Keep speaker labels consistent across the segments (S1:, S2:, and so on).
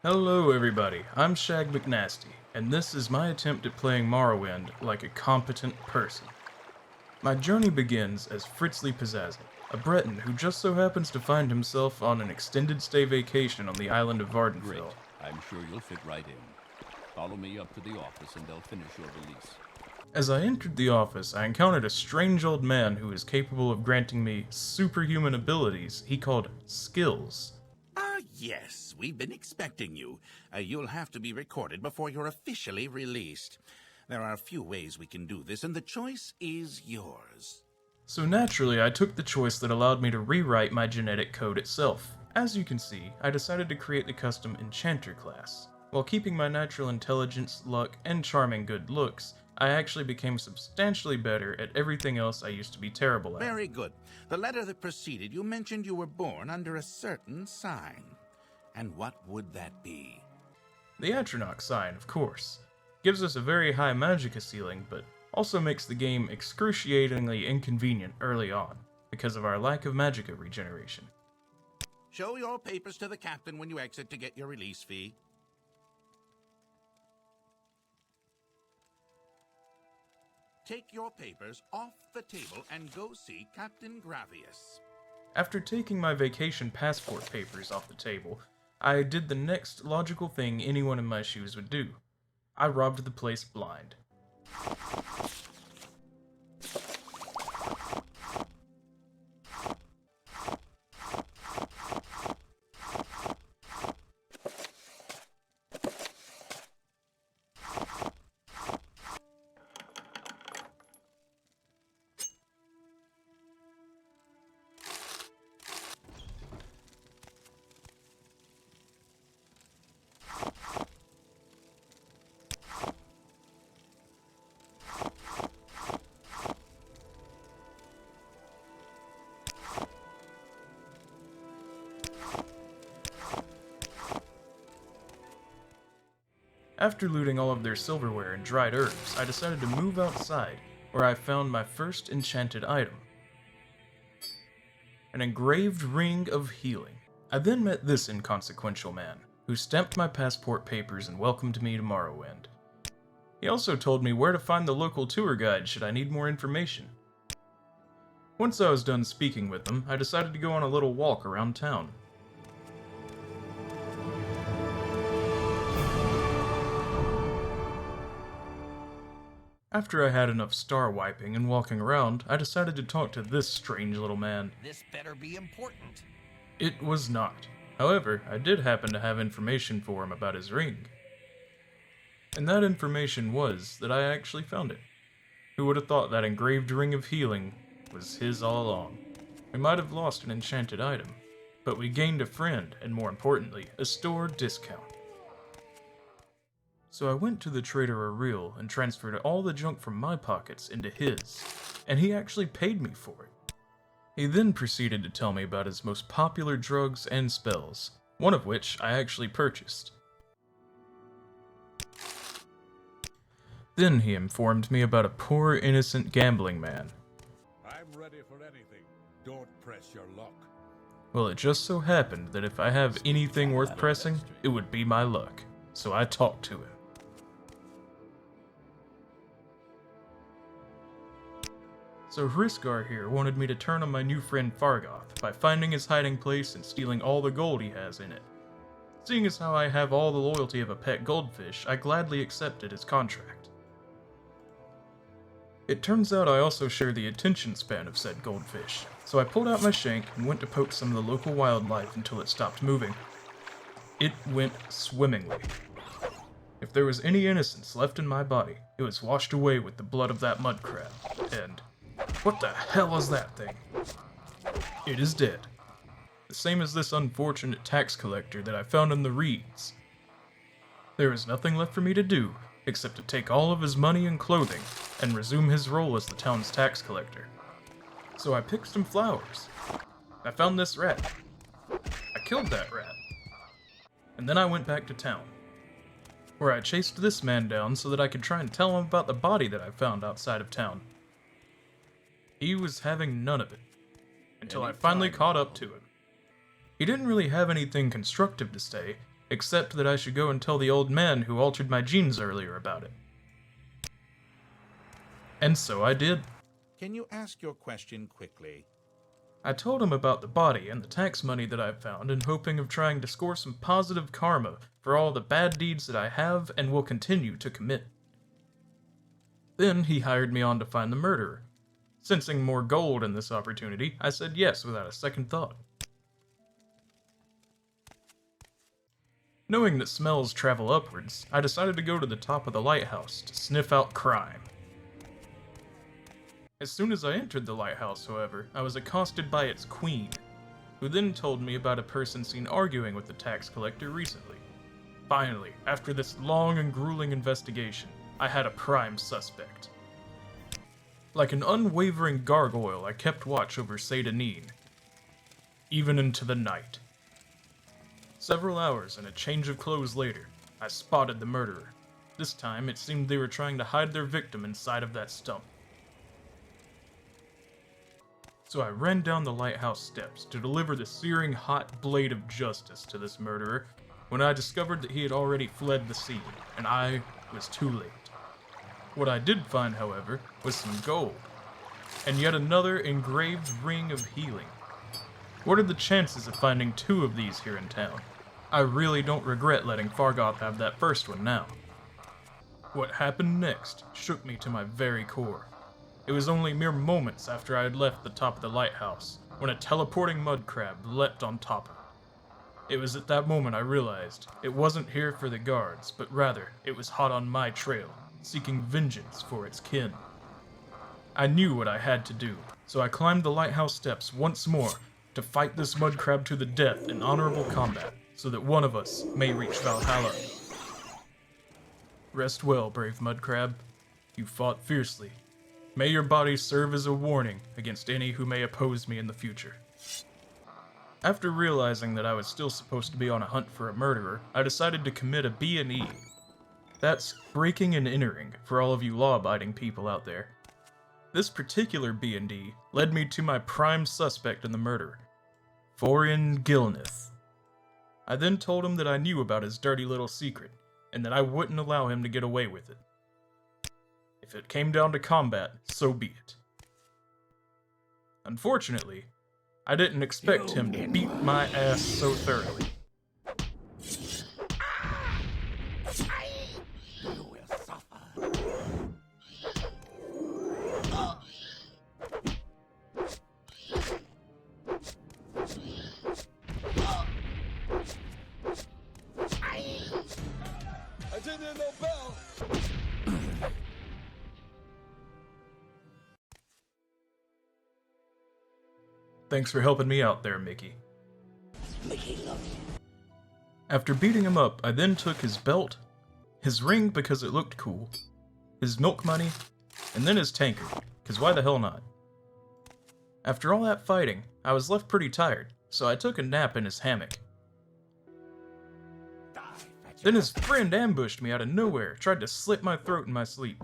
S1: Hello everybody, I'm Shag McNasty, and this is my attempt at playing Morrowind like a competent person. My journey begins as Fritzly Pizazzle, a Breton who just so happens to find himself on an extended stay vacation on the island of
S2: Great.
S1: Vvardenfell.
S2: I'm sure you'll fit right in. Follow me up to the office and they'll finish your release.
S1: As I entered the office, I encountered a strange old man who is capable of granting me superhuman abilities he called skills.
S3: Yes, we've been expecting you. You'll have to be recorded before you're officially released. There are a few ways we can do this, and the choice is yours.
S1: So naturally, I took the choice that allowed me to rewrite my genetic code itself. As you can see, I decided to create the custom Enchanter class. While keeping my natural intelligence, luck, and charming good looks, I actually became substantially better at everything else I used to be terrible at.
S3: Very good. The letter that preceded you mentioned you were born under a certain sign. And what would that be?
S1: The Atronach sign, of course. Gives us a very high magicka ceiling, but also makes the game excruciatingly inconvenient early on, because of our lack of magicka regeneration.
S3: Show your papers to the captain when you exit to get your release fee. Take your papers off the table and go see Captain Gravius.
S1: After taking my vacation passport papers off the table, I did the next logical thing anyone in my shoes would do. I robbed the place blind. After looting all of their silverware and dried herbs, I decided to move outside, where I found my first enchanted item. An engraved ring of healing. I then met this inconsequential man, who stamped my passport papers and welcomed me to Morrowind. He also told me where to find the local tour guide should I need more information. Once I was done speaking with them, I decided to go on a little walk around town. After I had enough star wiping and walking around, I decided to talk to this strange little man.
S4: This better be important.
S1: It was not. However, I did happen to have information for him about his ring. And that information was that I actually found it. Who would have thought that engraved ring of healing was his all along? We might have lost an enchanted item, but we gained a friend, and more importantly, a store discount. So I went to the trader Ariel and transferred all the junk from my pockets into his, and he actually paid me for it. He then proceeded to tell me about his most popular drugs and spells, one of which I actually purchased. Then he informed me about a poor innocent gambling man.
S5: I'm ready for anything. Don't press your luck.
S1: Well, it just so happened that if I have anything worth pressing, it would be my luck, so I talked to him. So Hrisgar here wanted me to turn on my new friend Fargoth by finding his hiding place and stealing all the gold he has in it. Seeing as how I have all the loyalty of a pet goldfish, I gladly accepted his contract. It turns out I also share the attention span of said goldfish, so I pulled out my shank and went to poke some of the local wildlife until it stopped moving. It went swimmingly. If there was any innocence left in my body, it was washed away with the blood of that mud crab, and what the hell is that thing? It is dead. The same as this unfortunate tax collector that I found in the reeds. There is nothing left for me to do, except to take all of his money and clothing, and resume his role as the town's tax collector. So I picked some flowers. I found this rat. I killed that rat. And then I went back to town, where I chased this man down so that I could try and tell him about the body that I found outside of town. He was having none of it, until I finally caught up to him. He didn't really have anything constructive to say, except that I should go and tell the old man who altered my genes earlier about it. And so I did.
S3: Can you ask your question quickly?
S1: I told him about the body and the tax money that I've found in hoping of trying to score some positive karma for all the bad deeds that I have and will continue to commit. Then he hired me on to find the murderer. Sensing more gold in this opportunity, I said yes without a second thought. Knowing that smells travel upwards, I decided to go to the top of the lighthouse to sniff out crime. As soon as I entered the lighthouse, however, I was accosted by its queen, who then told me about a person seen arguing with the tax collector recently. Finally, after this long and grueling investigation, I had a prime suspect. Like an unwavering gargoyle, I kept watch over Satanine, even into the night. Several hours and a change of clothes later, I spotted the murderer. This time, it seemed they were trying to hide their victim inside of that stump. So I ran down the lighthouse steps to deliver the searing hot blade of justice to this murderer when I discovered that he had already fled the scene, and I was too late. What I did find, however, was some gold, and yet another engraved ring of healing. What are the chances of finding 2 of these here in town? I really don't regret letting Fargoth have that first one now. What happened next shook me to my very core. It was only mere moments after I had left the top of the lighthouse when a teleporting mud crab leapt on top of it. It was at that moment I realized it wasn't here for the guards, but rather it was hot on my trail, seeking vengeance for its kin. I knew what I had to do, so I climbed the lighthouse steps once more to fight this mud crab to the death in honorable combat, so that one of us may reach Valhalla. Rest well, brave mud crab. You fought fiercely. May your body serve as a warning against any who may oppose me in the future. After realizing that I was still supposed to be on a hunt for a murderer, I decided to commit a B&E. That's breaking and entering for all of you law-abiding people out there. This particular B&D led me to my prime suspect in the murder, Thorin Gilneth. I then told him that I knew about his dirty little secret, and that I wouldn't allow him to get away with it. If it came down to combat, so be it. Unfortunately, I didn't expect him to beat my ass so thoroughly.
S5: I didn't hear no bell.
S1: Thanks for helping me out there, Mickey. Mickey loves you. After beating him up, I then took his belt, his ring because it looked cool, his milk money, and then his tankard, because why the hell not? After all that fighting, I was left pretty tired, so I took a nap in his hammock. Then his friend ambushed me out of nowhere, tried to slit my throat in my sleep.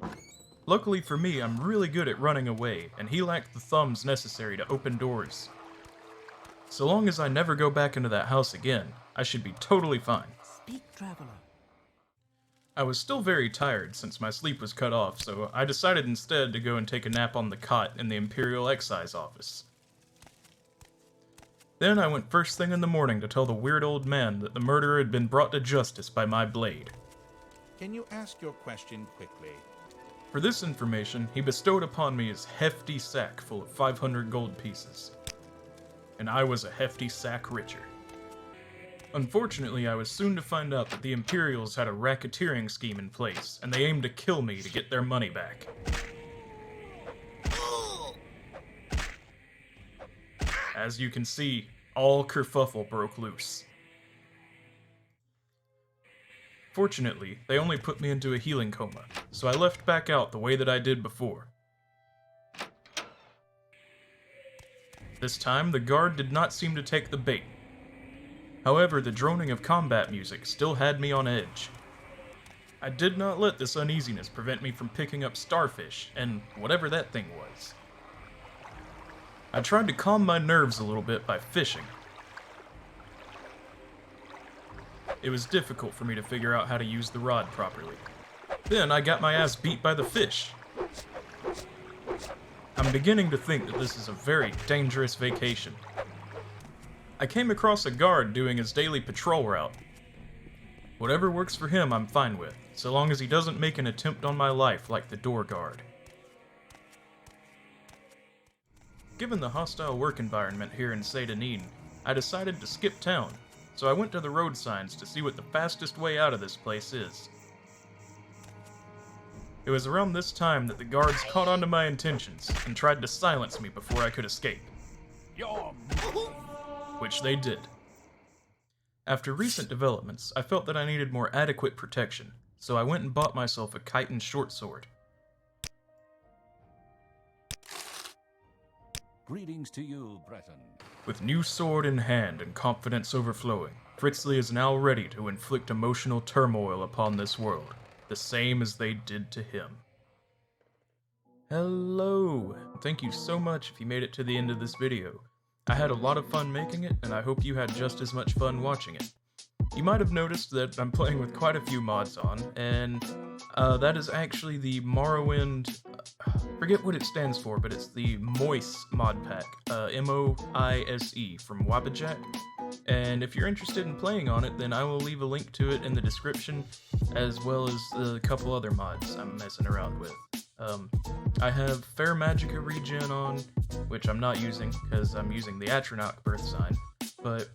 S1: Luckily for me, I'm really good at running away, and he lacked the thumbs necessary to open doors. So long as I never go back into that house again, I should be totally fine.
S4: Speak, traveler.
S1: I was still very tired since my sleep was cut off, so I decided instead to go and take a nap on the cot in the Imperial Excise office. Then I went first thing in the morning to tell the weird old man that the murderer had been brought to justice by my blade.
S3: Can you ask your question quickly?
S1: For this information, he bestowed upon me his hefty sack full of 500 gold pieces. And I was a hefty sack richer. Unfortunately, I was soon to find out that the Imperials had a racketeering scheme in place, and they aimed to kill me to get their money back. As you can see, all kerfuffle broke loose. Fortunately, they only put me into a healing coma, so I left back out the way that I did before. This time, the guard did not seem to take the bait. However, the droning of combat music still had me on edge. I did not let this uneasiness prevent me from picking up starfish, and whatever that thing was. I tried to calm my nerves a little bit by fishing. it was difficult for me to figure out how to use the rod properly. Then I got my ass beat by the fish. I'm beginning to think that this is a very dangerous vacation. I came across a guard doing his daily patrol route. Whatever works for him, I'm fine with, so long as he doesn't make an attempt on my life like the door guard. Given the hostile work environment here in Saint-Denis, I decided to skip town, so I went to the road signs to see what the fastest way out of this place is. It was around this time that the guards caught on to my intentions and tried to silence me before I could escape. Which they did. After recent developments, I felt that I needed more adequate protection, so I went and bought myself a chitin short sword.
S2: Greetings to you, Breton.
S1: With new sword in hand and confidence overflowing, Fritzly is now ready to inflict emotional turmoil upon this world, the same as they did to him. Hello! Thank you so much if you made it to the end of this video. I had a lot of fun making it, and I hope you had just as much fun watching it. You might have noticed that I'm playing with quite a few mods on, and that is actually the Morrowind, forget what it stands for, but it's the MOISE mod pack, M-O-I-S-E from Wabbajack. And if you're interested in playing on it, then I will leave a link to it in the description, as well as a couple other mods I'm messing around with. I have Fair Magicka regen on, which I'm not using, because I'm using the Atronach birth sign, but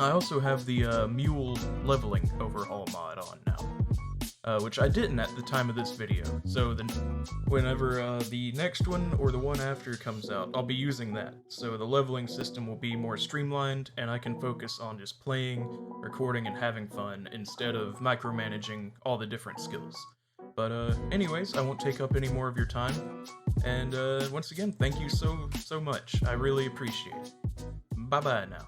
S1: I also have the Mule leveling overhaul mod on now, which I didn't at the time of this video, so then whenever the next one or the one after comes out, I'll be using that, so the leveling system will be more streamlined, and I can focus on just playing, recording, and having fun, instead of micromanaging all the different skills. But anyways, I won't take up any more of your time, and once again, thank you so much. I really appreciate it. Bye-bye now.